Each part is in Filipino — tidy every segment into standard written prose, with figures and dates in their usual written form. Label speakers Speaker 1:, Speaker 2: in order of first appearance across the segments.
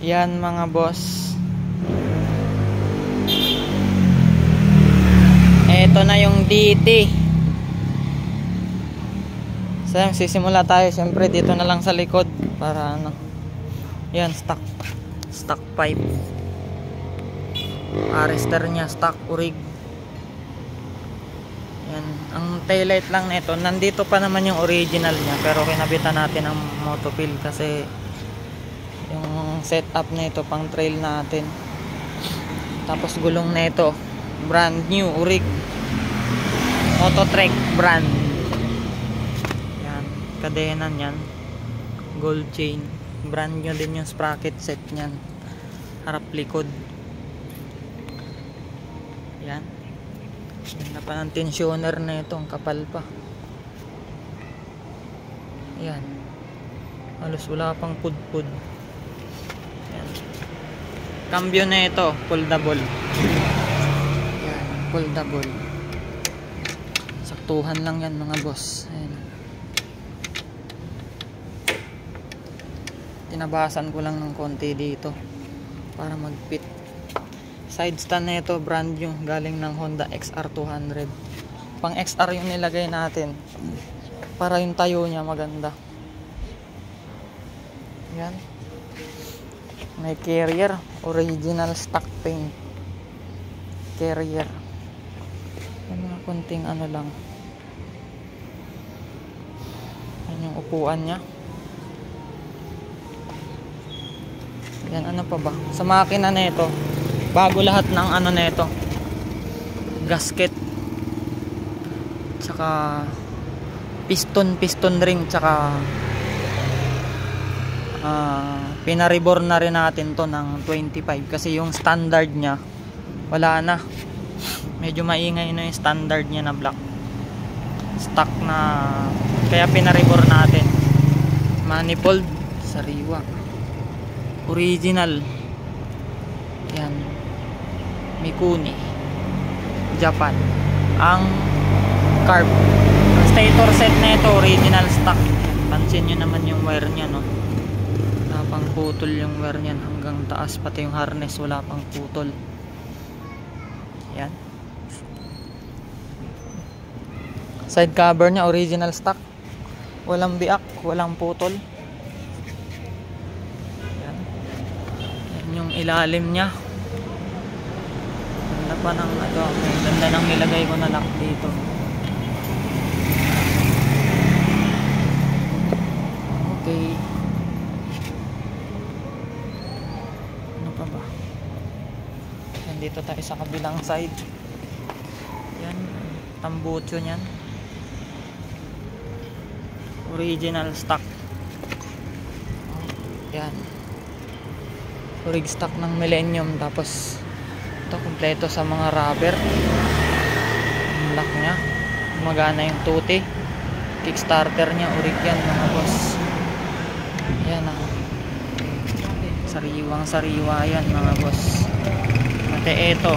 Speaker 1: Yan mga boss. Ito na yung DT. So sisimula tayo siyempre dito na lang sa likod para ano. Yan, stock pipe. Arrester nya stock urig. Yan, ang taillight lang nito. Nandito pa naman yung original nya pero kinabitan natin ang motopill kasi yung setup na ito pang trail natin. Tapos gulong na ito brand new urig, Mototrek brand. Yan, kadenan yan, gold chain, brand new din yung sprocket set nyan, harap likod. Yan, ganda pa ng tensioner na ito, ang kapal pa. Yan, halos wala pang pudpud. Yan, cambio na ito, foldable. Yan, foldable. Saktuhan lang yan mga boss. Ayan. Tinabasan ko lang ng konti dito para mag-fit. Side stand na ito brand new, galing ng Honda XR 200. Pang XR yung nilagay natin para yung tayo niya maganda. Yan, may carrier, original stock paint carrier. Yung mga kunting ano lang. Yan yung upuan nya. Yan, ano pa ba sa makina na ito, bago lahat ng ano na ito, gasket, tsaka piston ring, tsaka pinareborn na rin natin to ng 25 kasi yung standard nya wala na, medyo maingay na yung standard nya na black stock na, kaya pinareborn natin. Manifold sariwa original yan, Mikuni Japan. Ang carb stator set na ito original stock. Pansin nyo naman yung wire nya, no? Wala pang putol yung wire nya hanggang taas, pati yung harness wala pang putol. Yan, side cover nya original stock, walang biak, walang putol. Yan, yan yung ilalim nya. Ganda pa ng ito, ganda ng nilagay ko na lock dito. Okay, ano pa ba? Yan, dito tayo sa kabilang side. Yan, tambutso nyan, original stock. Yan, orig stock ng Millennium. Tapos ito kompleto sa mga rubber. Ang lock nya, gumagana yung tuti. Kickstarter nya orig yan mga boss. Yan, sariwang sariwa yan mga boss. Pati ito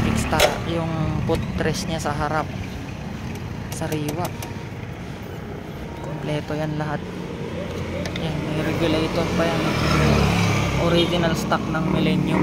Speaker 1: kickstart, yung footrest nya sa harap sariwa, kompleto yan lahat. Yan, may regulator pa yan, original stock ng Millennium.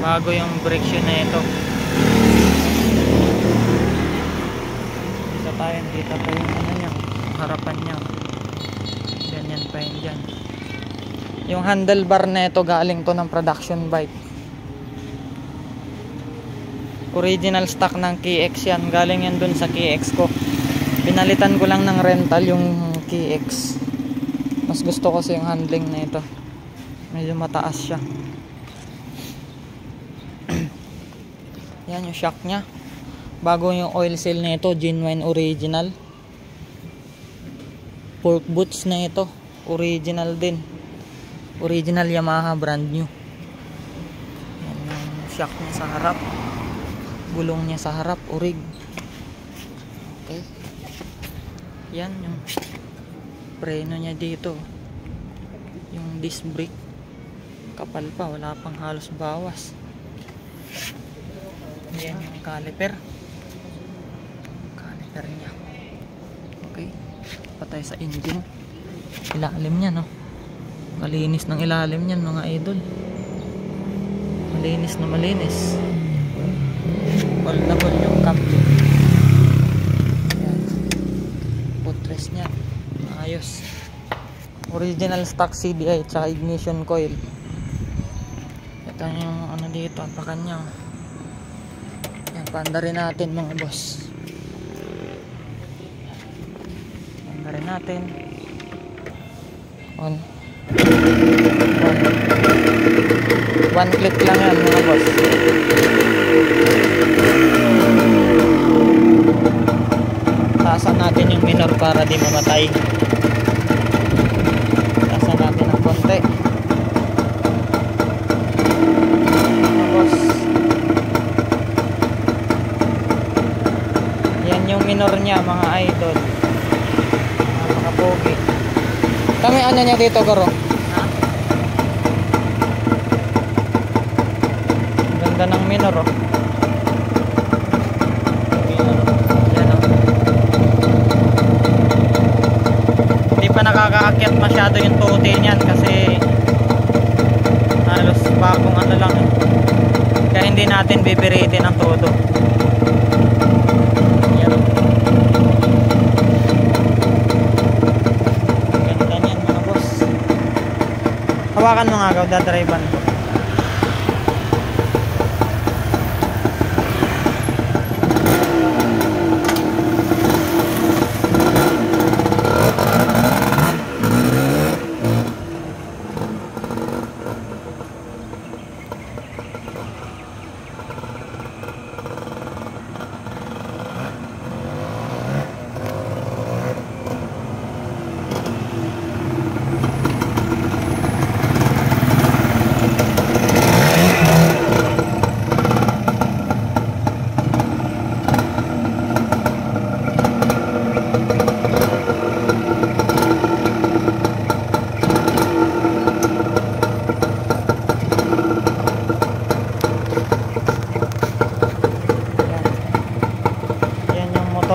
Speaker 1: Bago yung brake shoe na ito. Dito tayo, dito pa yung ano nya, harapan nya, ganyan pa yun dyan. Yung handlebar na ito galing to ng production bike, original stock ng KX yan, galing yan dun sa KX ko. Pinalitan ko lang ng rental yung KX. Mas gusto ko kasi yung handling na ito, medyo mataas siya. Yan yung shock nya, bago yung oil seal na ito, genuine original. Fork boots na ito, original din, original Yamaha brand new. Yan yung shock nya sa harap, gulong nya sa harap orig. Okay, yan yung preno nya dito, yung disc brake kapal pa, wala pang halos bawas. Yan yung caliper nya. Okay, patay sa engine. Ilalim niya, no? Malinis ng ilalim niyan, mga idol. Malinis na malinis. Foldable yung cam. Ayan. Footrest niya, ayos. Original stock CDI tsaka ignition coil. Ito yung ano dito, apakan niya. Yan, panda rin natin mga boss. Panda rin natin. One click lang yan mga boss. Taasan natin yung minor para di mamatay. Taasan natin ng konti mga boss. Yan yung minor niya mga idol. Napakapogi. Kami ano niya dito, Goro? Ganda ng minor, oh. Yan, oh. Hindi pa nakakaakyat masyado yung tuti niyan kasi halos bagong ano lang, eh. Kaya hindi natin bibiritin ang todo. Yan, oh. Ganda niyan mga boss. Hawakan mo nga, dadrivean ko.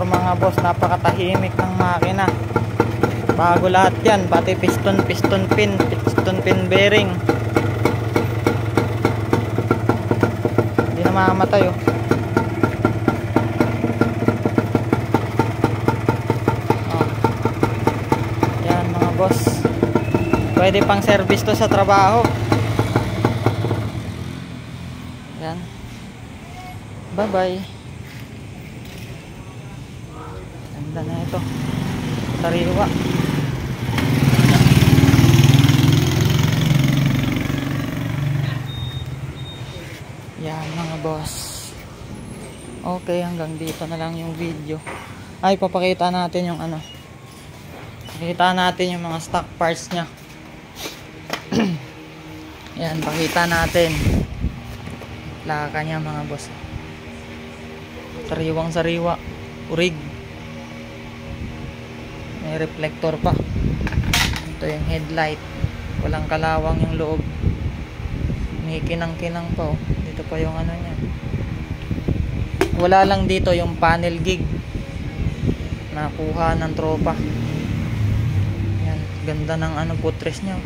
Speaker 1: Mga boss, napakatahimik ng makina. Bago lahat yan, pati piston pin bearing. Hindi na mamamatay, oh. Oh. Yan mga boss, pwede pang service to sa trabaho. Yan, bye bye. Ganda na ito, sariwa. Yan mga boss. Okay, hanggang dito na lang yung video. Ay, papakita natin yung ano, pakita natin yung mga stock parts nya. Yan, pakita natin plaka nya mga boss. Sariwang sariwa, urig. May reflector pa. Ito yung headlight, walang kalawang yung loob. May kinang-kinang pa, oh. Dito pa yung ano nya. Wala lang dito yung panel gig, nakuha ng tropa. Yan, ganda ng ano, footrest nya.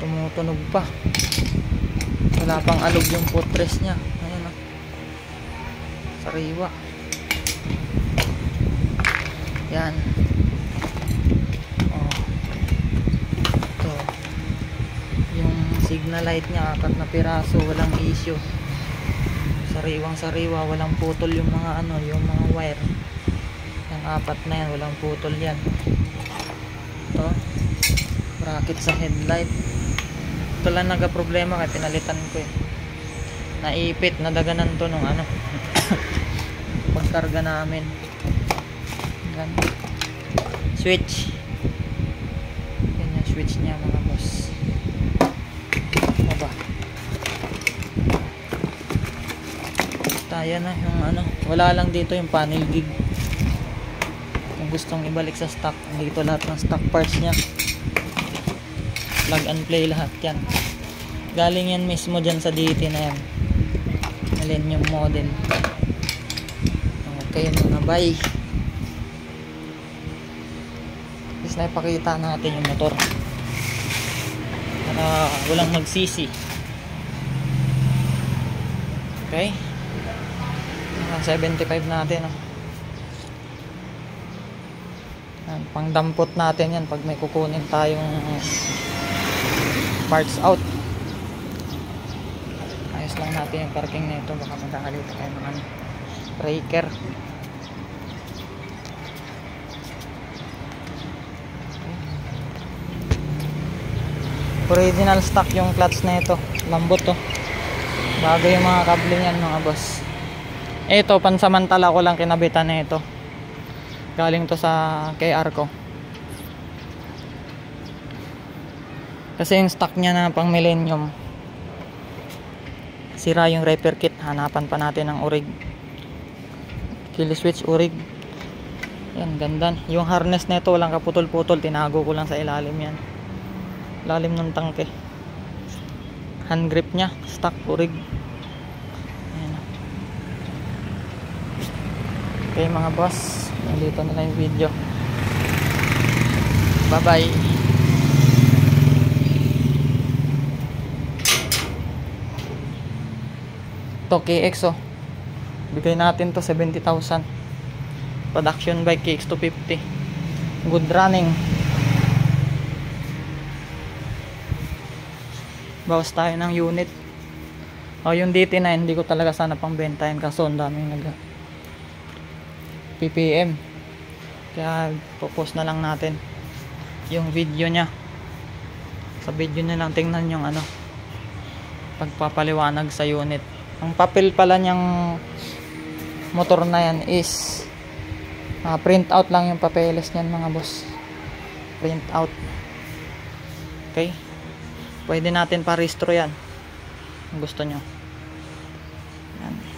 Speaker 1: Tumutunog pa. Wala pang alog yung footrest nya. Ayan, oh. Sariwa. Yan. Oh. Ito. Yung signal light nya, 4 na piraso, walang issue. Sariwang sariwa, walang putol yung mga ano, yung mga wire. Yung 4 na yan, walang putol yan. Ito. Bracket sa headlight. Ito lang nagka-problema kaya pinalitan ko, eh. Naipit, nadaganan to nung ano. Pagkarga namin. Switch. Yan yung switch niya mga boss. Ano ba? Tayo na yung ano. Wala lang dito yung panel gig. Kung gustong ibalik sa stock, dito lahat ng stock parts niya. Plug and play lahat yan. Galing yan mismo dyan sa DT na yan. Alin yung model. Okay mga bye. least na ipakita natin yung motor para walang magsisi. Okay, 75 natin, oh. Yan, pang dampot natin yan pag may kukunin tayong parts out. Ayos lang natin yung parking nito, baka magkakalita tayo ng ano, breaker. Original stock yung clutch na ito, lambot to, bago yung mga kable niyan mga boss. Ito pansamantala ko lang kinabitan na ito, galing to sa KR ko kasi yung stock niya na pang Millennium sira yung repair kit. Hanapan pa natin ng urig, kill switch urig. Yan, ganda. Yung harness na ito walang kaputol-putol, tinago ko lang sa ilalim yan, lalim ng tangke. Hand grip nya stock urig. Ayan. Okay mga boss, nandito na lang yung video. Bye bye. To KX, oh, bigay natin to 70,000. Production bike KX 250, good running. Bawas tayo ng unit. Yung DT9 hindi ko talaga sana pang bentahin kaso ang daming nag PPM, kaya popost na lang natin yung video nya. Sa video na lang tingnan yung ano, pagpapaliwanag sa unit. Ang papel pala niyang motor na yan is print out lang yung papeles niyan mga boss, print out. Okay, pwede natin pa-restro yan kung gusto nyo. Yan.